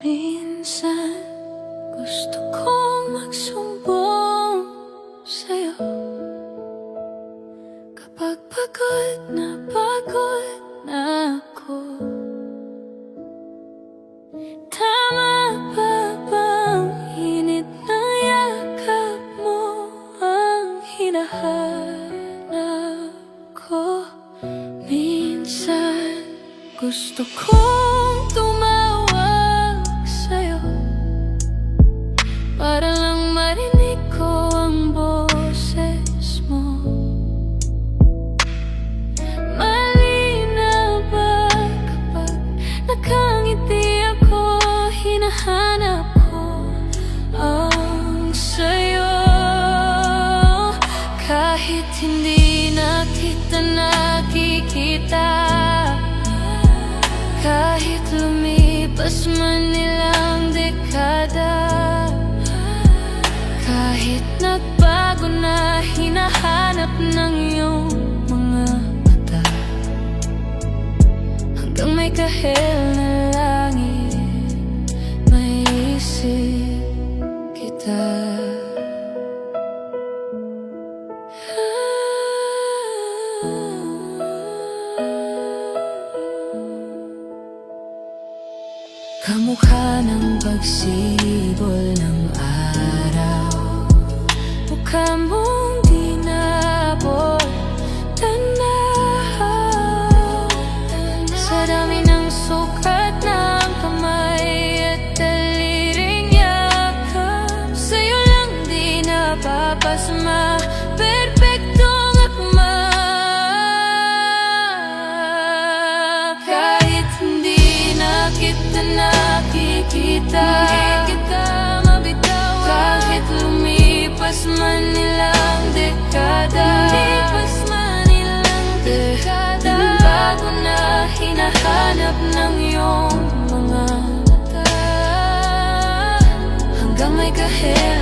Minsan gusto kong magsumbong sa'yo kapag pagod na ako. Tama ba bang init na yakap mo ang hinahanap ko? Minsan gusto kong tumawag sa'yo para lang marinig ko ang boses mo. Malinaw ba kapag nakangiti ako, hinahanap ko ang sa'yo. Kahit hindi na kita nakikita, kahit lumipas man ilang dekada, kahit nagbago na hinahanap ng iyong mga mata, hanggang may kahel na langit, may isip kita. Kamukha ng pagsibol ng araw, mukha mong di naabot tanaw. Sa dami ng sukat ng kamay at daliring yakap, sa'yo lang di napapasma, perpektong akma. Kahit hindi na kita nakikita, hindi kita mabitawan, kahit lumipas man ilang dekada, bago na hinahanap ng iyong mga mata, hanggang may kahel